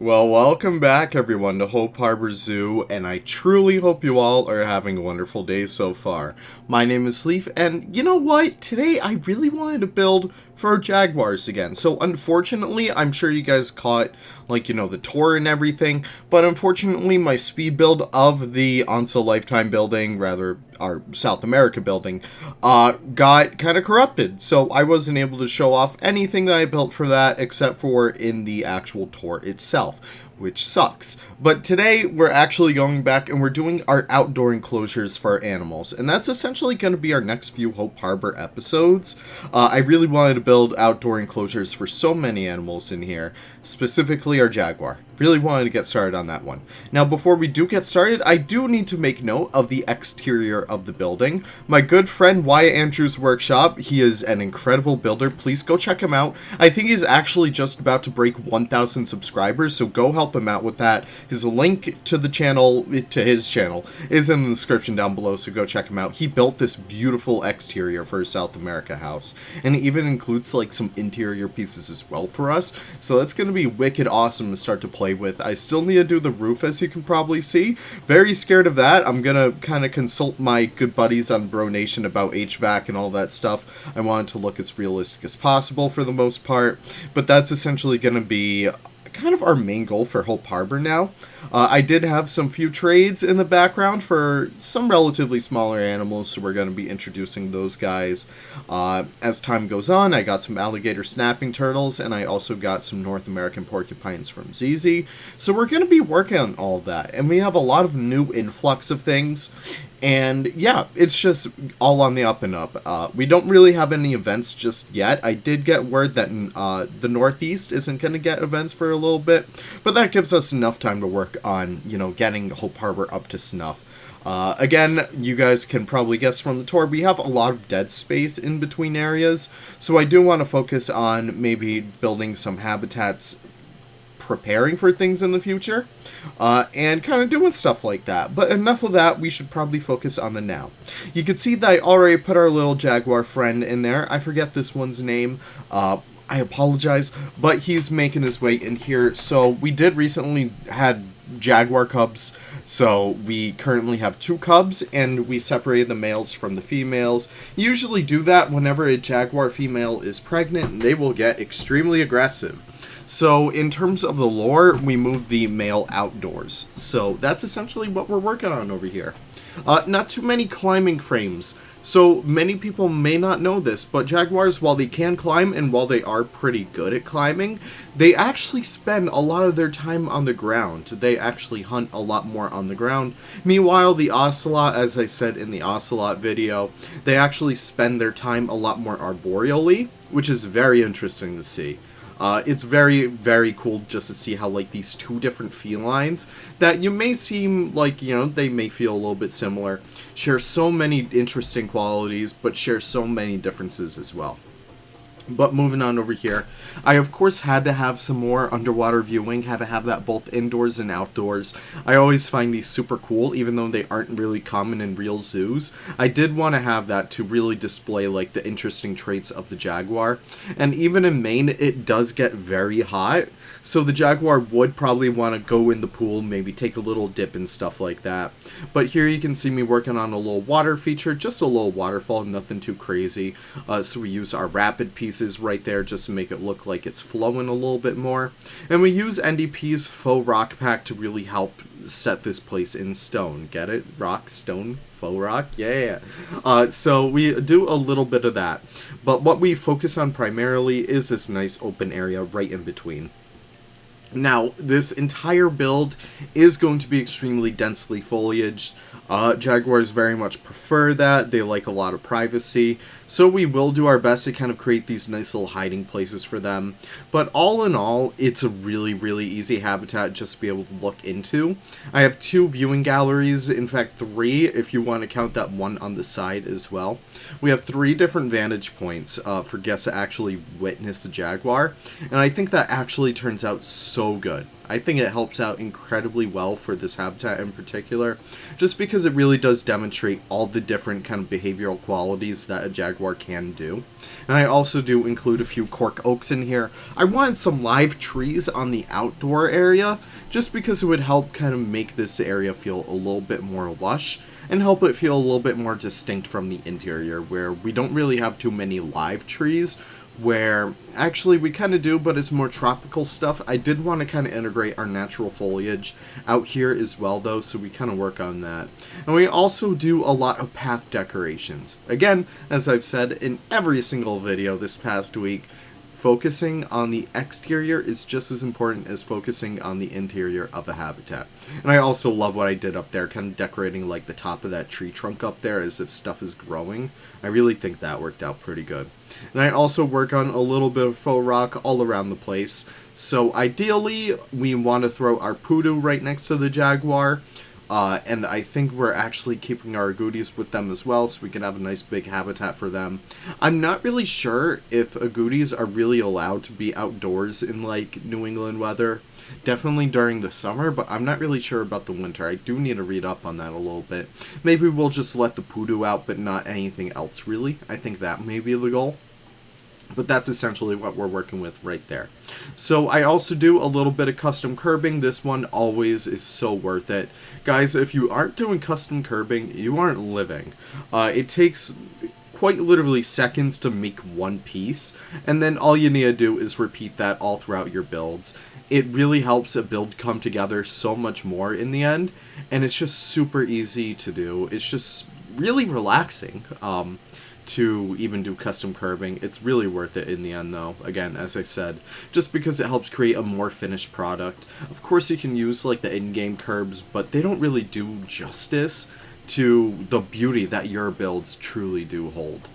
Well, welcome back everyone to Hope Harbor Zoo, and I truly hope you all are having a wonderful day so far. My name is Leaf, and you know what? Today I really wanted to build for Jaguars again. So unfortunately, I'm sure you guys caught, the tour and everything, but unfortunately my speed build of the Onsa Lifetime building, rather our South America building, got kind of corrupted. So I wasn't able to show off anything that I built for that except for in the actual tour itself, which sucks. But today we're actually going back and we're doing our outdoor enclosures for our animals, and that's essentially going to be our next few Hope Harbor episodes. I really wanted to build outdoor enclosures for so many animals in here, specifically our Jaguar. Really wanted to get started on that one. Now, before we do get started, I do need to make note of the exterior of the building. My good friend Wyatt Andrews' workshop, he is an incredible builder. Please go check him out. I think he's actually just about to break 1,000 subscribers, so go help him out with that. His link to the channel, to his channel, is in the description down below, so go check him out. He built this beautiful exterior for his South America house, and it even includes some interior pieces as well for us, so that's going to be wicked awesome to start to play with. I still need to do the roof, as you can probably see. Very scared of that. I'm gonna kind of consult my good buddies on Bro Nation about HVAC and all that stuff. I want it to look as realistic as possible for the most part, but that's essentially gonna be kind of our main goal for Hope Harbor now. I did have some few trades in the background for some relatively smaller animals, so we're going to be introducing those guys as time goes on. I got some alligator snapping turtles, and I also got some North American porcupines from ZZ. So we're going to be working on all of that, and we have a lot of new influx of things. And yeah, it's just all on the up and up. We don't really have any events just yet. I did get word that the Northeast isn't going to get events for a little bit, but that gives us enough time to work on, getting Hope Harbor up to snuff. Again, you guys can probably guess from the tour, we have a lot of dead space in between areas, so I do want to focus on maybe building some habitats, preparing for things in the future, and kind of doing stuff like that. But enough of that, we should probably focus on the now. You can see that I already put our little Jaguar friend in there. I forget this one's name. I apologize, but he's making his way in here. So we did recently had Jaguar cubs, so we currently have 2 cubs, and we separated the males from the females. Usually do that whenever a Jaguar female is pregnant, and they will get extremely aggressive. So in terms of the lore, we moved the male outdoors. So that's essentially what we're working on over here. Not too many climbing frames. So many people may not know this, but Jaguars, while they can climb and while they are pretty good at climbing, they actually spend a lot of their time on the ground. They actually hunt a lot more on the ground. Meanwhile, the Ocelot, as I said in the Ocelot video, they actually spend their time a lot more arboreally, which is very interesting to see. It's very, very cool just to see how, these 2 different felines that you may seem they may feel a little bit similar, share so many interesting qualities, but share so many differences as well. But moving on over here, I of course had to have some more underwater viewing, had to have that both indoors and outdoors. I always find these super cool, even though they aren't really common in real zoos. I did want to have that to really display the interesting traits of the Jaguar. And even in Maine, it does get very hot, so the Jaguar would probably want to go in the pool, maybe take a little dip and stuff like that. But here you can see me working on a little water feature, just a little waterfall, nothing too crazy. So we use our rapid pieces right there just to make it look like it's flowing a little bit more. And we use NDP's faux rock pack to really help set this place in stone. Get it? Rock, stone, faux rock? Yeah. So we do a little bit of that. But what we focus on primarily is this nice open area right in between. Now, this entire build is going to be extremely densely foliaged. Jaguars very much prefer that. They like a lot of privacy. So we will do our best to kind of create these nice little hiding places for them. But all in all, it's a really, really easy habitat just to be able to look into. I have 2 viewing galleries, in fact 3 if you want to count that one on the side as well. We have 3 different vantage points for guests to actually witness the Jaguar. And I think that actually turns out so so good. I think it helps out incredibly well for this habitat in particular, just because it really does demonstrate all the different kind of behavioral qualities that a jaguar can do. And I also do include a few cork oaks in here. I wanted some live trees on the outdoor area, just because it would help kind of make this area feel a little bit more lush, and help it feel a little bit more distinct from the interior, where we don't really have too many live trees, where actually we kind of do, but it's more tropical stuff. I did want to kind of integrate our natural foliage out here as well, though, so we kind of work on that. And we also do a lot of path decorations. Again, as I've said in every single video this past week, focusing on the exterior is just as important as focusing on the interior of a habitat. And I also love what I did up there, kind of decorating like the top of that tree trunk up there as if stuff is growing. I really think that worked out pretty good. And I also work on a little bit of faux rock all around the place. So ideally, we want to throw our poodoo right next to the jaguar. And I think we're actually keeping our agoutis with them as well, so we can have a nice big habitat for them. I'm not really sure if agoutis are really allowed to be outdoors in, like, New England weather. Definitely during the summer, but I'm not really sure about the winter. I do need to read up on that a little bit. Maybe we'll just let the poodoo out, but not anything else, really. I think that may be the goal. But that's essentially what we're working with right there. So I also do a little bit of custom curbing. This one always is so worth it. Guys, if you aren't doing custom curbing, you aren't living. It takes quite literally seconds to make one piece, and then all you need to do is repeat that all throughout your builds. It really helps a build come together so much more in the end, and it's just super easy to do. It's just really relaxing. To even do custom curbing. It's really worth it in the end, though, again, as I said, just because it helps create a more finished product. Of course, you can use like the in-game curbs, but they don't really do justice to the beauty that your builds truly do hold.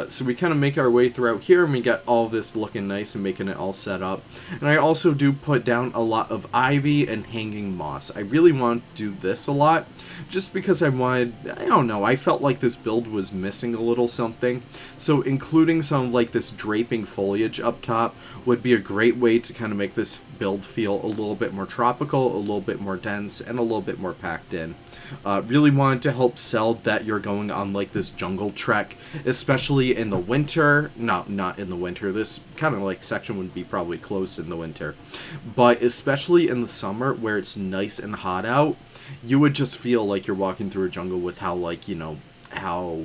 So we kind of make our way throughout here, and we get all this looking nice and making it all set up. And I also do put down a lot of ivy and hanging moss. I really want to do this a lot, just because I wanted, I don't know, I felt like this build was missing a little something. So including some like this draping foliage up top would be a great way to kind of make this build feel a little bit more tropical, a little bit more dense, and a little bit more packed in. Really wanted to help sell that you're going on like this jungle trek, especially in the winter. Not in the winter. This kind of like section would be probably closed in the winter, but especially in the summer where it's nice and hot out, you would just feel like you're walking through a jungle with how, like, you know, how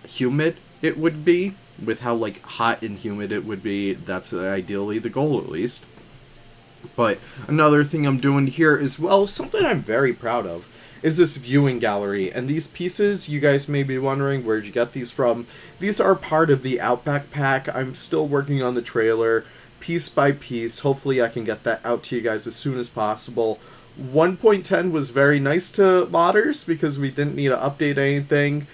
humid it would be, with how like hot and humid it would be. That's ideally the goal, at least. But another thing I'm doing here as well, something I'm very proud of, is this viewing gallery. And these pieces, you guys may be wondering, where'd you get these from? These are part of the Outback pack. I'm still working on the trailer, piece by piece. Hopefully I can get that out to you guys as soon as possible. 1.10 was very nice to modders because we didn't need to update anything.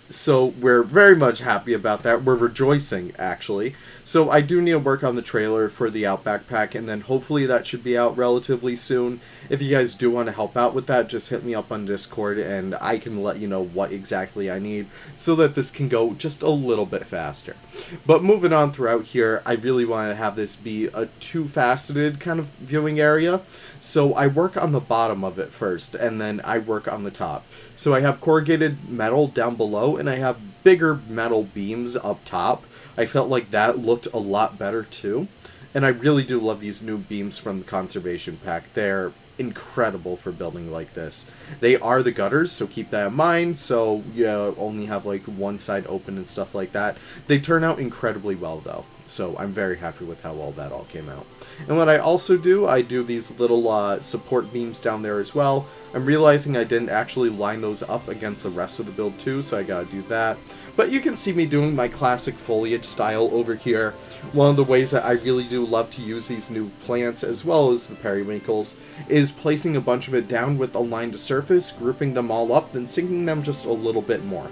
So we're very much happy about that. We're rejoicing, actually. So I do need to work on the trailer for the Outback pack, and then hopefully that should be out relatively soon. If you guys do want to help out with that, just hit me up on Discord, and I can let you know what exactly I need so that this can go just a little bit faster. But moving on throughout here, I really want to have this be a two-faceted kind of viewing area. So I work on the bottom of it first, and then I work on the top. So I have corrugated metal down below, and I have bigger metal beams up top. I felt like that looked a lot better too. And I really do love these new beams from the conservation pack. They're incredible for building like this. They are the gutters, so keep that in mind. So you only have like one side open and stuff like that. They turn out incredibly well though. So I'm very happy with how all that all came out. And what I also do, I do these little support beams down there as well. I'm realizing I didn't actually line those up against the rest of the build too, so I gotta do that. But you can see me doing my classic foliage style over here. One of the ways that I really do love to use these new plants, as well as the periwinkles, is placing a bunch of it down with a lined surface, grouping them all up, then sinking them just a little bit more.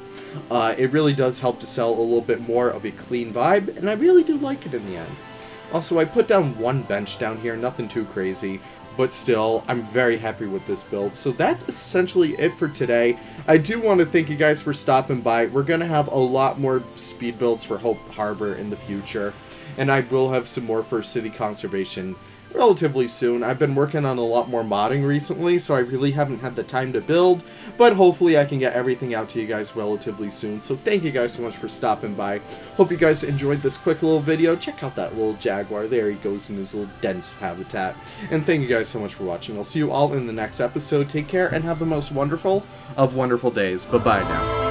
It really does help to sell a little bit more of a clean vibe, and I really do like it in the end. Also, I put down one bench down here, nothing too crazy, but still, I'm very happy with this build. So that's essentially it for today. I do want to thank you guys for stopping by. We're going to have a lot more speed builds for Hope Harbor in the future, and I will have some more for city conservation relatively soon. I've been working on a lot more modding recently, so I really haven't had the time to build, but hopefully I can get everything out to you guys relatively soon. So thank you guys so much for stopping by. Hope you guys enjoyed this quick little video. Check out that little Jaguar. There he goes in his little dense habitat. And thank you guys so much for watching. I'll see you all in the next episode. Take care and have the most wonderful of wonderful days. Bye-bye now.